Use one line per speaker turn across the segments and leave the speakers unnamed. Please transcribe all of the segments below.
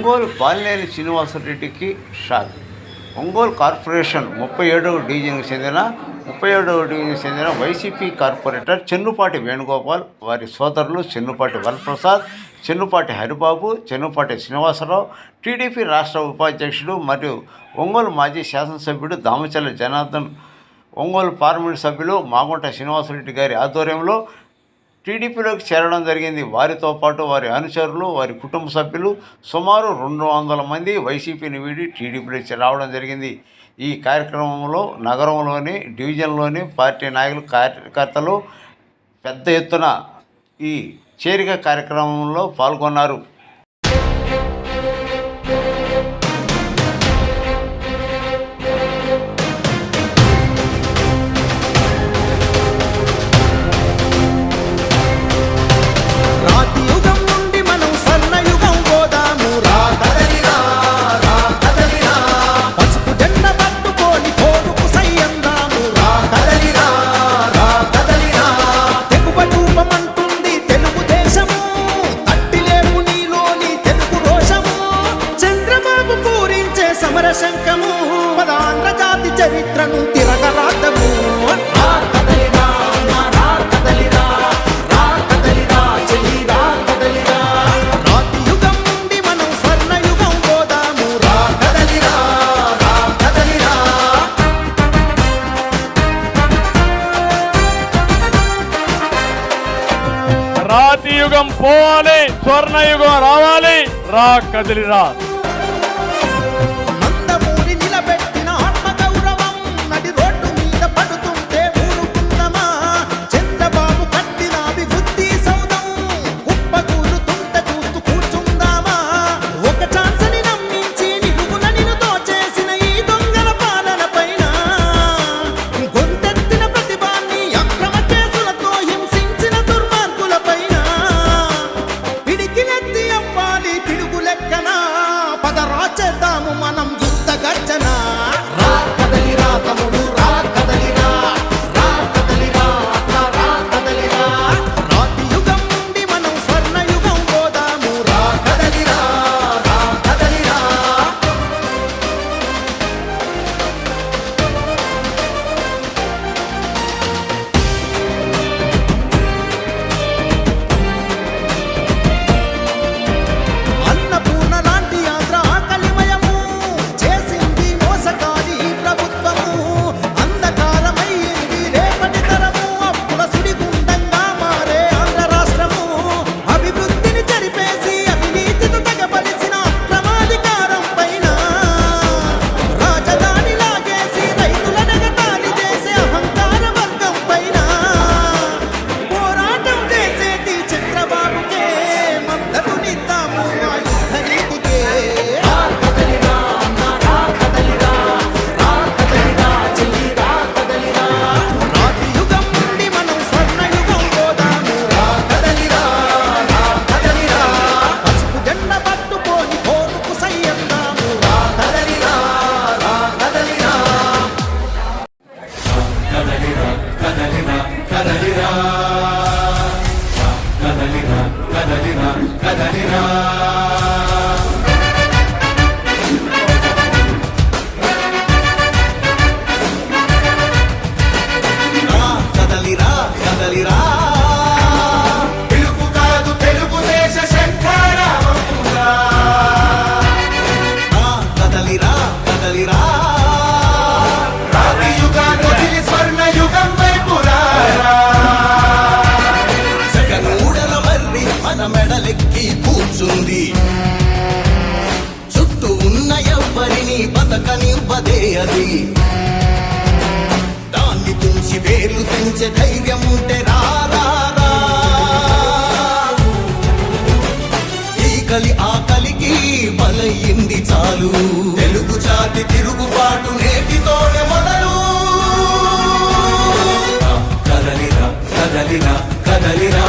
Ongole Balineni శ్రీనివాసరెడ్డికి shock. Ongole corporation 37వ డివిజన్కు చెందిన YCP corporator Chennupati Venugopal, వారి సోదరులు చెన్నుపాటి వరప్రసాద్, చెన్నుపాటి హరిబాబు, చెన్నుపాటి శ్రీనివాసరావు, టీడీపీ రాష్ట్ర ఉపాధ్యక్షుడు మరియు ఒంగోలు మాజీ శాసనసభ్యుడు దామచర్ల జనార్దన్, ఒంగోలు పార్లమెంటు సభ్యులు మాగుంట శ్రీనివాసరెడ్డి గారి ఆధ్వర్యంలో టీడీపీలోకి చేరడం జరిగింది. వారితో పాటు వారి అనుచరులు, వారి కుటుంబ సభ్యులు సుమారు 200 మంది వైసీపీని వీడి టీడీపీలోకి రావడం జరిగింది. ఈ కార్యక్రమంలో నగరంలోని, డివిజన్లోని పార్టీ నాయకులు, కార్యకర్తలు పెద్ద ఎత్తున ఈ చేరిక కార్యక్రమంలో పాల్గొన్నారు.
శంఖము పదాంధ్ర జాతి చరిత్రను తిరగరాతము. రాతి యుగం నుండి మనం స్వర్ణయుగం పోదాము.
రాతి యుగం పోవాలి, స్వర్ణయుగం రావాలి. రా కదిలిరా.
మనం యుద్ధ గర్జన. రాతి యుగం నుండి మనం స్వర్ణయుగం పోదాము. అన్నపూర్ణ లాంటి ఆంధ్ర కలిమయము చేసింది మోసగాడి ప్రభుత్వము. అంధకారమైంది రేపటి తరము, అప్పుల సుడిగుండంగా మారే ఆంధ్ర రాష్ట్రము. అభివృద్ధిని చెరిపేసి అవినీతితో తెగబలిసిన అక్రమాధికారం పైన రాజధాని లాగేసి రైతుల నెగతాళి చేసే అహంకార వర్గం పైన పోరాటం చేసేటి చంద్రబాబుకే మద్దతునిద్దాము. ఆ యుద్ధ నీతికే రాతి యుగం నుండి మనం స్వర్ణయుగం పోదాము. పసుపు జెండ పట్టుకొని పోరుకు సయ్యందాము. కదలిరా
పిలుపు కాదు తెలుగుదేశ శంఖారావమురా.
కదలిరా
రాతి యుగాన్ని వదిలి స్వర్ణ యుగం వైపు రారా.
జగనూడల మర్రి మన మెడలెక్కి కూర్చుంది. చుట్టూ ఉన్న ఎవ్వరిని బతకనివ్వదే అది. దాన్ని తుంచి వేర్లు తెంచే ధైర్యం ఉంటే రారా. ఈ కలి ఆకలికి బలయింది చాలు.
తెలుగు జాతి తిరుగుబాటు నేటితోనే మొదలు. కదలిరా కదలిరా కదలిరా.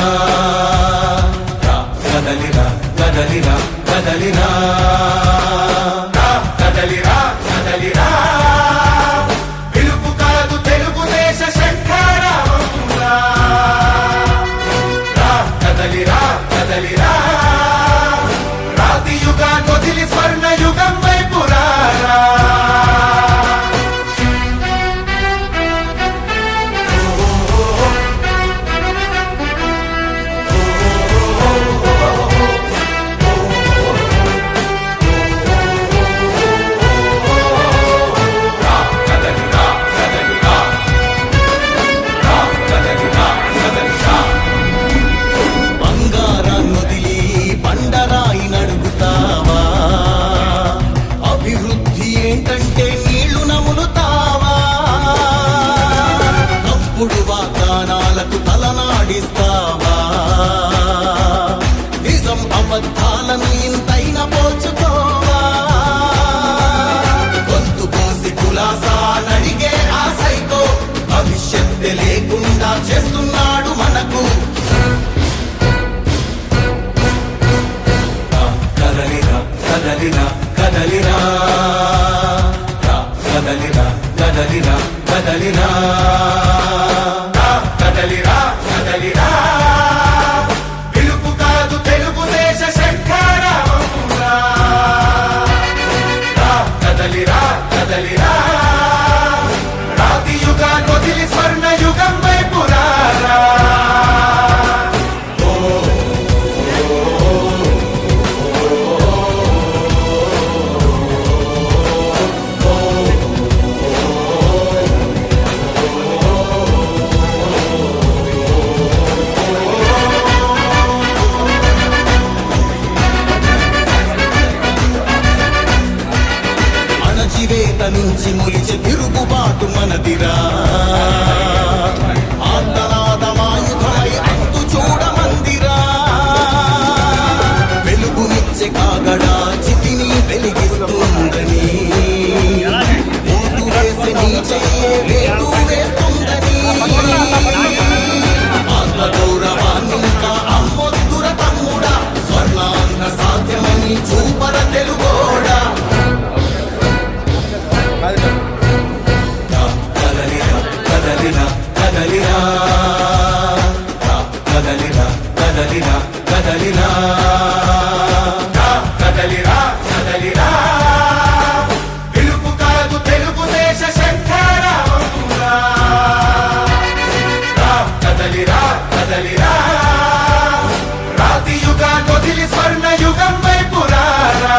కదలిరా కదలిరా కదలిరా. కదలిరా కదలిరా. పిలుపు కాదు తెలుగుదేశ శంఖారావమురా. కదలిరా కదలిరా. రాతి యుగాన్ని వదిలి
నడిగే ఆ సైకో భవిష్యత్తు లేకుండా చేస్తున్నాడు మనకు. కదలిరా కదలిరా కదలిరా కదలిరా కదలిరా కదలిరా కదలిరా కదలిరా పిలుపు కాదు తెలుగుదేశ శంఖారావంరా. కదలిరా కదలిరా రాతి యుగాన్ని వదిలి స్వర్ణ యుగం వైపు రారా. అణచివేత నుంచి మొలిచే తిరుగుబాటు మనదిరా. ఆర్తనాదమాయుధమై అంతు చూడమందిరా. వెలుగునిచ్చే కాగడా చితిని వెలిగిస్తుందని ఓటు వేసి నీ చెయ్యే వేటు వేస్తుందని. ఆత్మగౌరవాన్నింకా అమ్మొద్దుర తమ్ముడా స్వర్ణాంధ్ర సాధ్యమని చూపర తెలుగోడా. కదలిరా కదలిరా కదలిరా కదలిరా కదలిరా కదలిరా కదలిరా కదలిరా పిలుపు కాదు తెలుగుదేశ శంఖారావంరా. కదలిరా కదలిరా రాతి యుగాన్ని వదిలి స్వర్ణ యుగం వైపు రారా.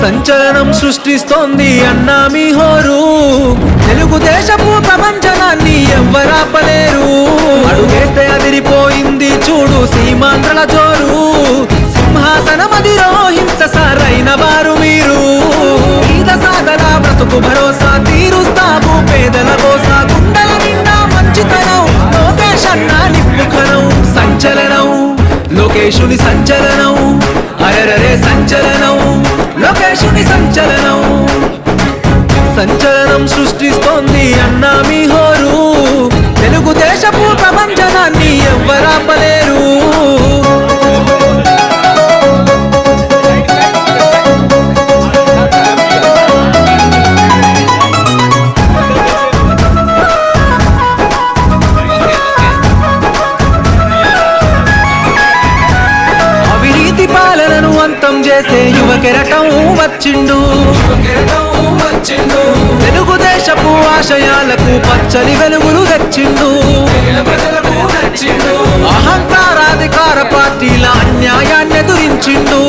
సంచలనం సృష్టిస్తోంది అన్నా మీ హోరు. తెలుగుదేశపు ప్రపంచనాన్ని ఎవ్వరాపలేరు. అడుగేస్తే అదిరిపోయింది చూడు సీమాంధ్రల జోరు. సింహాసనం అధిరోహించ సారైన వారు మీరు. ఈద సాగల బ్రతుకు భరోసా తీరుస్తాము పేదల కోసా. గుండెల నిండా మంచితనం లోకేష్ అన్నా నిప్పుఖనం. సంచలనం లోకేశుని సంచలనం. అరెరరే సంచలనం లోకేశుని సంచలనం. సంచలనం సృష్టిస్తోంది అన్నా మీ హోరు. తెలుగుదేశపు ప్రపంచనాన్ని ఎవ్వరాపలేరు. అవినీతి పాలనను అంతం చేసే యువ కెరటం వచ్చిండు. తెలుగుదేశపు ఆశయాలకు పచ్చని వెలుగులు తెచ్చిండు. అహంకారాధికార పార్టీల అన్యాయాన్ని ఎదురించిండు.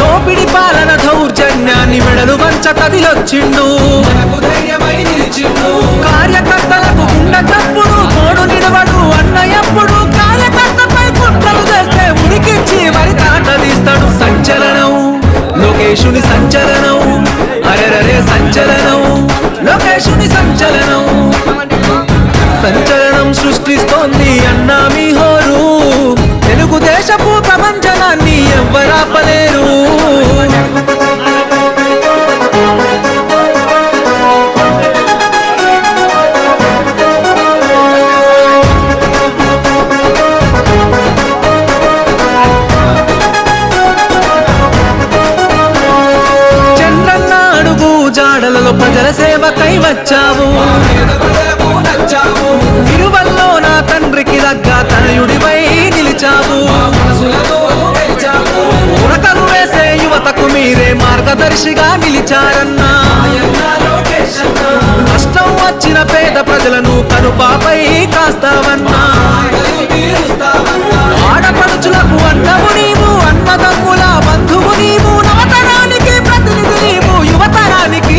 దోపిడి పాలన దౌర్జన్యాన్ని మెడలు వంచ కదిలొచ్చిండు. కార్యకర్తలకు గుండె తప్పుడు తోడు నిలవడు అన్నయ్యప్పుడు. కార్యకర్తపై కుట్రలు చేస్తే ఉరికిచ్చి వరి తాట తీస్తాడు. సంచలనం లోకేశుని సంచలనం. అరెరరే సంచలనం లోకేశుని సంచలనం. సంచలనం సృష్టిస్తోంది అన్నా మీ హోరు. తెలుగుదేశపు ప్రపంచనాన్ని ఎవ్వరాపలేరు. జాడలలో ప్రజల సేవకై వచ్చావు. తిరువల్లో నా తండ్రికి దగ్గ తనయుడివై నిలిచావు. ఉరకలు వేసే యువతకు మీరే మార్గదర్శిగా నిలిచారన్నా. కష్టం వచ్చిన పేద ప్రజలను కనుపాపై కాస్తావన్నా. ఆడపడుచులకు అన్నము నీవు, అన్నదమ్ముల బంధువు నీవు. నవతరానికి ప్రతినిధి నీవు, యువతరానికి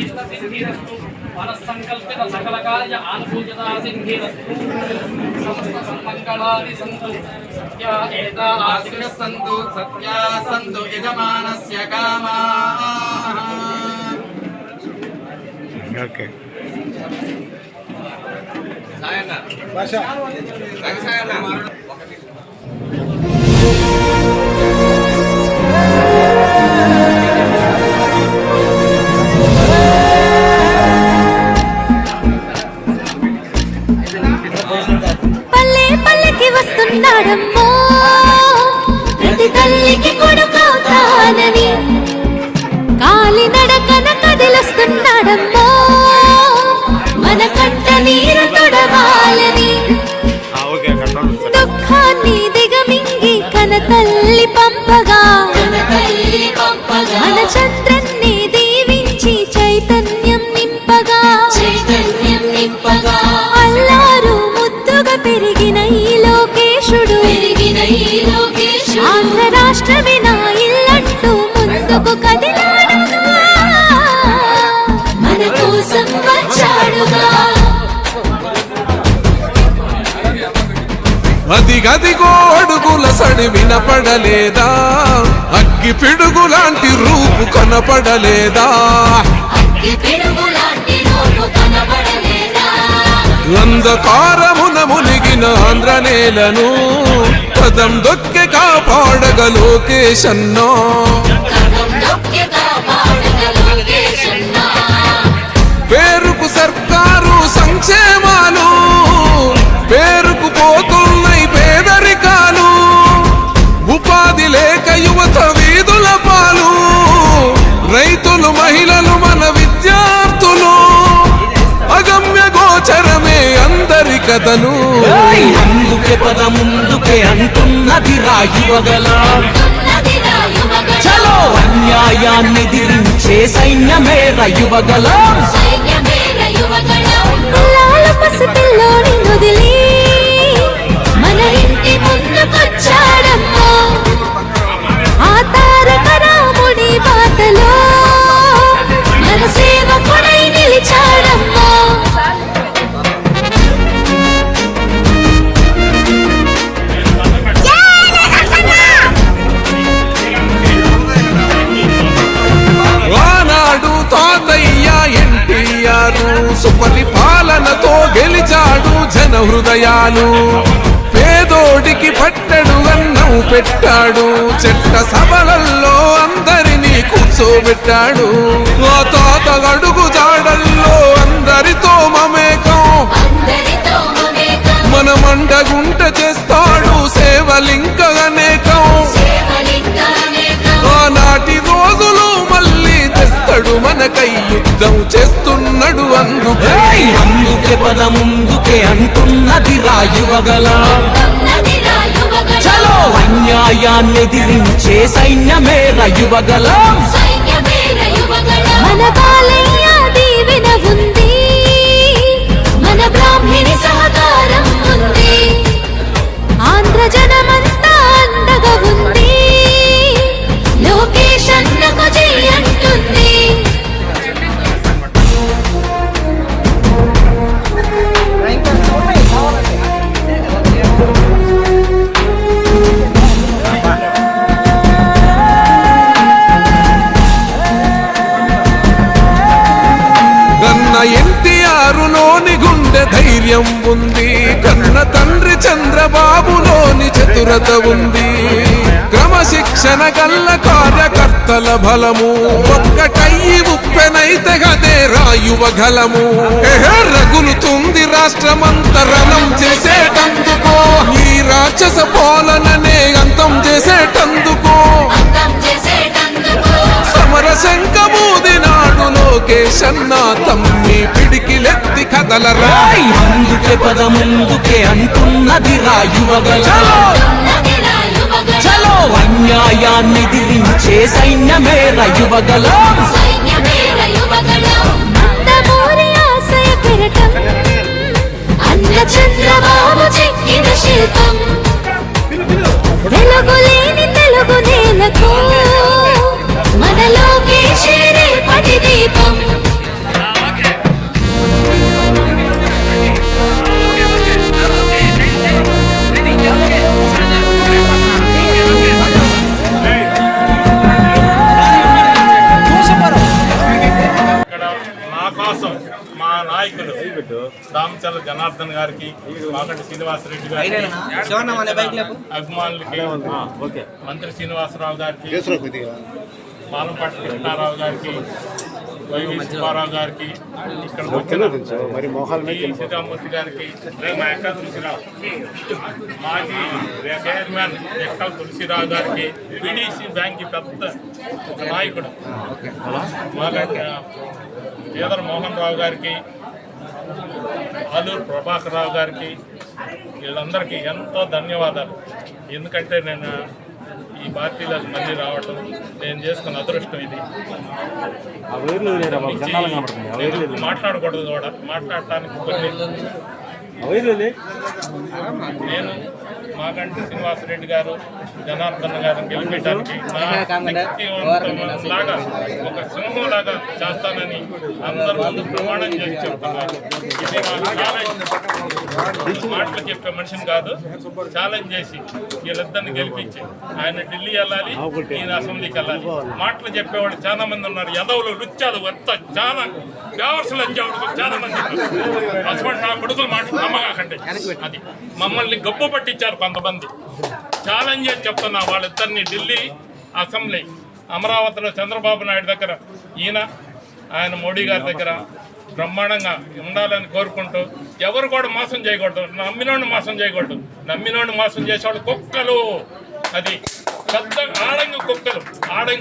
మనోభీష్ట సిద్ధిరస్తు మనస్సంకల్పిత సకల కార్య ఆనుకూల్యత సిద్ధిరస్తు సమస్త సన్మంగళాని సంతు సత్యా ఏతా ఆశిషః సంతు సత్యా సంతు యజమానస్య కామాః.
ఓకే.
పల్లె పల్లెకి వస్తున్నాడు సూర్యుణ్ణి దిగమింగి కనతల్లి పంపగా మన చంద్రన్ని దీవించి చైతన్యం నింపగా అల్లారు ముద్దుగా పెరిగిన ఈ లోకేశుడు ఆంధ్ర రాష్ట్రమే నా ఇల్లంటూ ముందుకు కదిలాడుగా మన కోసం వచ్చాడుగా.
అదిగదిగో అడుగుల సడి వినపడలేదా, అగ్గి పిడుగు లాంటి రూపు కనపడలేదా, అంధకారమున మునిగిన ఆంధ్ర నేలను పదం దొక్కి కాపాడగ లోకేశన్నా. పేరుకు సర్కారు సంక్షేమాలు, పేరుకు పోతున్నాయి పేదరికాలు, ఉపాధి లేక యువత వీధుల పాలు, రైతులు మహిళలు మన విద్యార్థులు, అగమ్య గోచరమే అందరి కథలు.
అందుకే పద ముందుకే అంటున్నది రాయువగల, చలో అన్యాయాన్ని దిరించే సైన్యమే రయువగల.
లాల పసిపిల్లోని వదిలి మన ఇంటి ముందుకొచ్చాడమ్మా, ఆ తారక రాముడి బాటలో మన సేవకుడై నిలిచాడమ్మా.
ఆనాడు తాతయ్య ఎన్టీఆర్ సుపరిపాలనతో గెలిచాడు జన హృదయాలు, పేదోడికి పట్టెడు అన్నం పెట్టాడు, చెట్ట సభలల్లో అందరినీ కూర్చోబెట్టాడు, ఆ తాత అడుగు జాడల్లో అందరితో మమేకం, మన మండగుంట చేస్తాడు సేవలింక అనేకం. ఆనాటి రోజులు మళ్ళీ తెస్తాడు మనకై యుద్ధం చేస్తున్నాడు అందుకే.
అందుకే పద ముందుకే అంటున్నది రాయువగల, చలో అన్యాయాన్ని దిరించే సైన్యమే రయువగల.
మన బాలయ్య దీవెన ఉంది, మన బ్రాహ్మణి సహకారం ఉంది, ఆంధ్ర జనమంతా అండగా ఉంది, లోకేష్ అన్నకు జై అంటుంది.
కన్న ఎన్టీఆరులోని గుండె ధైర్యం ఉంది, కన్న తండ్రి చంద్రబాబులోని చతురత ఉంది, క్రమశిక్షణ గల్ల కార్యకర్తల బలము ఒక్కటయ్యి ఉప్పెనైతే గదే రాయువగలము. రగులుతుంది రాష్ట్రమంతరణం చేసేటందుకో, ఈ రాక్షస పాలననే అంతం చేసేటందుకో, సమర శంఖమూదినాడు లోకేశన్న తమ్మి పిడికిలెత్తి కదలరా.
అందుకే పద ముందుకే అంటున్నది రాయువగల, చలో అన్యాయాన్ని దిరించే సైన్యమే రయువగల.
నందమూరి ఆశయ కిరటం అన్న చంద్రబాబు చెక్కిన శిల్పం, వెలుగులేని తెలుగు నేలకు మన లోకేశే రేపటి దీపం.
నా కోసం మా నాయకులు రామచంద్ర జనార్దన్ గారికి, మాగంటి శ్రీనివాసరెడ్డి గారికి, అభిమానులకి, మంత్రి శ్రీనివాసరావు గారికి, పాలంపాటి కృష్ణారావు గారికి, వైవి సుబ్బారావు గారికి, ఇక్కడ వచ్చిన సీతామూర్తి గారికి, మా ఎక్కల తులసిరావు, మాజీ చైర్మన్ ఎక్కల తులసిరావు గారికి, పిడిసి బ్యాంక్ పెద్ద ఒక నాయకుడు మాగంటి కేదర్ మోహన్ రావు గారికి, ఆలూరు ప్రభాకర్ రావు గారికి, వీళ్ళందరికీ ఎంతో ధన్యవాదాలు. ఎందుకంటే నేను ఈ పార్టీలోకి మళ్ళీ రావటం నేను చేసుకున్న అదృష్టం ఇది. నేను మాట్లాడకూడదు కూడా, మాట్లాడటానికి కొన్ని నేను మాగంటి శ్రీనివాసరెడ్డి గారు, జనార్దన్ గారిని గెలిపించడానికి లాగా ఒక సింహంలాగా చేస్తానని అందరూ ముందు ప్రమాణం చేసి చెప్తున్నారు. ఇది మాకు ఛాలెంజ్, మాటలు చెప్పే మనిషిని కాదు, ఛాలెంజ్ చేసి వీళ్ళిద్దరిని గెలిపించి ఆయన ఢిల్లీ వెళ్ళాలి, ఈయన అసెంబ్లీకి వెళ్ళాలి. మాటలు చెప్పేవాళ్ళు చాలా మంది ఉన్నారు, యదవులు లుచ్చాలు వస్తా చాలా వ్యవస్థలు వచ్చేవాడు చాలా మంది. అటువంటి నా కొడుకులు మాట నమ్మకండి. అది మమ్మల్ని గబ్బు పట్టించారు కొంతమంది. ఛాలెంజ్ చేసి చెప్తున్నా వాళ్ళిద్దరిని ఢిల్లీ, అసెంబ్లీ, అమరావతిలో చంద్రబాబు నాయుడు దగ్గర ఈయన, ఆయన మోడీ గారి దగ్గర బ్రహ్మాండంగా ఉండాలని కోరుకుంటూ, ఎవరు కూడా మోసం చేయకూడదు, నమ్మినోడిని మోసం చేయకూడదు. నమ్మినోడిని మోసం చేసేవాళ్ళు కుక్కలు. అది పెద్ద ఆడంగి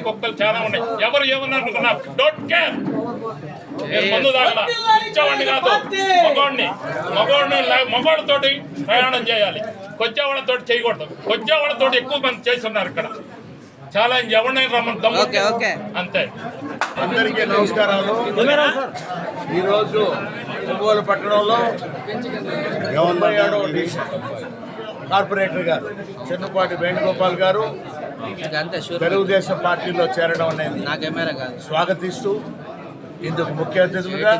కుక్కలు చాలా ఉన్నాయి. ఎవరు ఏమన్నారనుకున్నా డోంట్ కేర్. మందు దాకా ఇచ్చేవాడిని కాదు, మగవాడితోటి ప్రయాణం చేయాలి, కొచ్చేవాళ్ళతో చేయకూడదు. కొచ్చేవాళ్ళతో ఎక్కువ మంది చేస్తున్నారు ఇక్కడ. ఛాలెంజ్ ఎవరినైనా రమ్మని దమ్ము అంతే.
అందరికీ నమస్కారాలు. ఈరోజు ఒంగోలు పట్టణంలో 87వ డివిజన్ కార్పొరేటర్ గారు చెన్నుపాటి వేణుగోపాల్ గారు తెలుగుదేశం పార్టీలో చేరడం అనేది స్వాగతిస్తూ, ఇందుకు ముఖ్య అతిథులుగా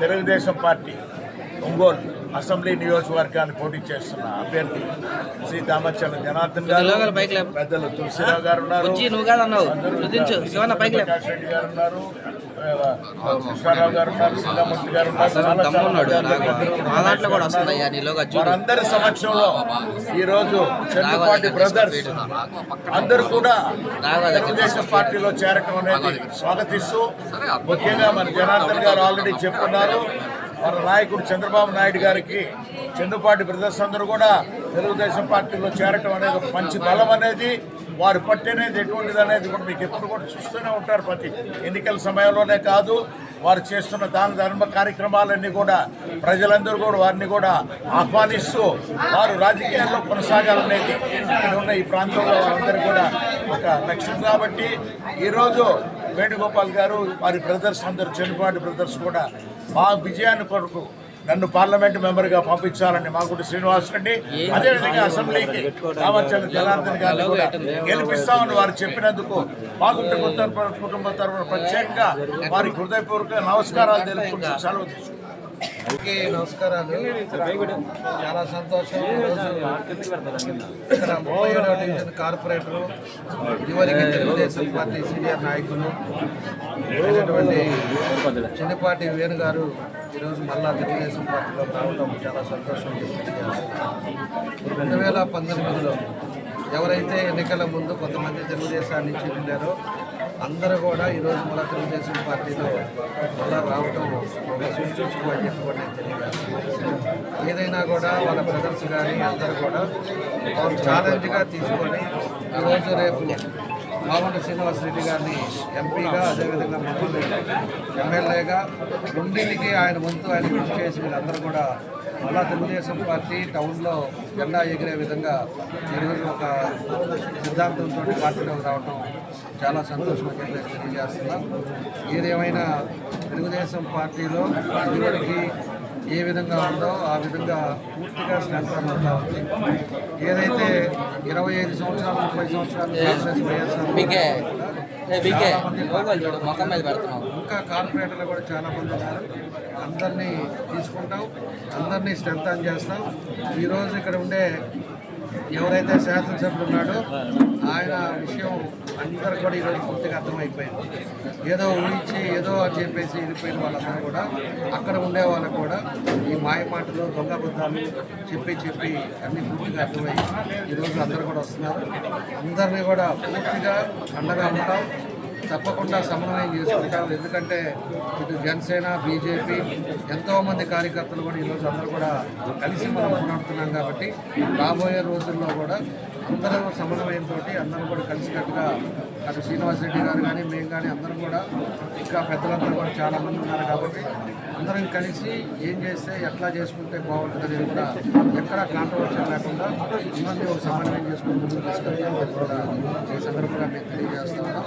తెలుగుదేశం పార్టీ ఒంగోలు అసెంబ్లీ నియోజకవర్గాన్ని పోటీ చేస్తున్న అభ్యర్థి శ్రీ దామచర్ల జనార్దన్ గారు, పెద్దలు తులసిరావు గారు ఉన్నారు, ప్రకాష్ రెడ్డి గారు ఉన్నారు, కృష్ణారావు గారు ఉన్నారు, శ్రీరామూర్తి గారు ఉన్నారు. వారందరి సమక్షంలో ఈరోజు చెన్నుపాటి బ్రదర్స్ అందరూ కూడా తెలుగుదేశం పార్టీలో చేరటం అనేది స్వాగతిస్తూ, ముఖ్యంగా మన జనార్దన్ గారు ఆల్రెడీ చెప్పున్నారు, మన నాయకుడు చంద్రబాబు నాయుడు గారికి చెన్నుపాటి బ్రదర్స్ అందరూ కూడా తెలుగుదేశం పార్టీలో చేరటం అనేది ఒక మంచి బలం అనేది, వారి పట్టు అనేది ఎటువంటిది అనేది కూడా మీకు ఎప్పుడు కూడా చూస్తూనే ఉంటారు. ప్రతి ఎన్నికల సమయంలోనే కాదు, వారు చేస్తున్న దాన ధర్మ కార్యక్రమాలన్నీ కూడా ప్రజలందరూ కూడా వారిని కూడా ఆహ్వానిస్తూ వారు రాజకీయాల్లో కొనసాగాలనేది ఇక్కడ ఉన్న ఈ ప్రాంతంలో వారందరూ కూడా ఒక లక్ష్యం. కాబట్టి ఈరోజు వేణుగోపాల్ గారు, వారి బ్రదర్స్ అందరూ చెన్నుపాటి బ్రదర్స్ కూడా మా విజయాన్ని కొరకు నన్ను పార్లమెంట్ మెంబర్గా పంపించాలని మాగుంటి శ్రీనివాసరెడ్డి, అదేవిధంగా అసెంబ్లీకి దామచర్ల జనార్దన్ గారిని కూడా గెలిపిస్తామని వారు చెప్పినందుకు మాగుంటి కుటుంబ తరఫున ప్రత్యేకంగా వారికి హృదయపూర్వక నమస్కారాలు తెలుపుకుంటూ సెలవు తీసుకుంటాం.
అందరికీ నమస్కారాలు. చాలా సంతోషం. ఈరోజు ఇక్కడ 37వ డివిజన్ కార్పొరేటరు, ఇదివరకు తెలుగుదేశం పార్టీ సీనియర్ నాయకులు అయినటువంటి చెన్నుపాటి వేణు గారు ఈరోజు మళ్ళా తెలుగుదేశం పార్టీలో రావడం చాలా సంతోషం. 2019లో ఎవరైతే ఎన్నికల ముందు కొంతమంది తెలుగుదేశాన్ని చెందారో అందరూ కూడా ఈరోజు మళ్ళీ తెలుగుదేశం పార్టీలో మళ్ళీ రావటం ఒక సూచించుకోని చెప్పుకొని తెలియజేస్తున్నారు. ఏదైనా కూడా వాళ్ళ బ్రదర్స్ కానీ అందరూ కూడా ఒక ఛాలెంజ్గా తీసుకొని ఈరోజు రేపు మాగుంటి శ్రీనివాసరెడ్డి గారిని ఎంపీగా, అదేవిధంగా మమ్మల్ని ఎమ్మెల్యేగా రెండింటికి ఆయన వంతు ఆయన కృషి చేసి వీళ్ళందరూ కూడా మళ్ళా తెలుగుదేశం పార్టీ టౌన్లో జెండా ఎగిరే విధంగా ఈరోజు ఒక సిద్ధాంతంతో పార్టీలోకి రావటం చాలా సంతోషంగా చెప్పేసి తెలియజేస్తున్నాం. ఏదేమైనా తెలుగుదేశం పార్టీలో ఇదివరకు ఏ విధంగా ఉందో ఆ విధంగా పూర్తిగా స్ట్రెంత్ అవుతా ఉంది. ఏదైతే 25 సంవత్సరాలు 30 సంవత్సరాలు ఇంకా కార్పొరేటర్లు కూడా చాలా మంది ఉన్నారు. అందరినీ తీసుకుంటాం, అందరినీ స్ట్రెంత్ చేస్తాం. ఈరోజు ఇక్కడ ఉండే ఎవరైతే శాసనసభ్యులు ఉన్నాడో ఆయన విషయం అందరూ కూడా ఈరోజు పూర్తిగా అర్థమైపోయింది. ఏదో ఊహించి ఏదో అని చెప్పేసి వెళ్ళిపోయిన వాళ్ళందరూ కూడా అక్కడ ఉండే వాళ్ళకు కూడా ఈ మాయ మాటలు దొంగ బుద్ధాలు చెప్పి అన్నీ పూర్తిగా అర్థమయ్యి ఈరోజు అందరూ కూడా వస్తున్నారు. అందరినీ కూడా పూర్తిగా అండగా ఉంటాం. తప్పకుండా సమన్వయం చేసుకుంటాం. ఎందుకంటే ఇటు జనసేన, బీజేపీ ఎంతోమంది కార్యకర్తలు కూడా ఈరోజు అందరూ కూడా కలిసి మనం పోరాడుతున్నాం కాబట్టి రాబోయే రోజుల్లో కూడా అందరూ సమన్వయంతో అందరూ కూడా కలిసికట్టుగా అటు శ్రీనివాస్ రెడ్డి గారు కానీ మేము కానీ అందరం కూడా ఇంకా పెద్దలందరూ కూడా చాలామంది ఉన్నారు కాబట్టి అందరం కలిసి ఏం చేస్తే ఎట్లా చేసుకుంటే బాగుంటుంది అనేది కూడా ఎక్కడ కాంట్రవర్షియల్ లేకుండా అందరినీ ఒక సమన్వయం చేసుకుని ముందుకు తీసుకెళ్తామని కూడా ఈ సందర్భంగా మేము తెలియజేస్తున్నాం.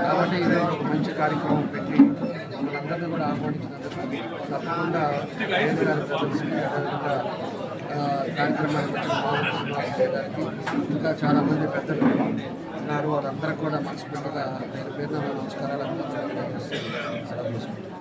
కాబట్టి ఈరోజు ఒక మంచి కార్యక్రమం పెట్టి మనందరినీ కూడా ఆహ్వానించినందుకు తప్పకుండా కార్యక్రమానికి వచ్చిన గారికి ఇంకా చాలామంది పెద్దలు ఉన్నారు. వాళ్ళందరికీ కూడా మనస్ఫూర్తిగా పేరు నమస్కారాలు అందజేస్తున్నాను.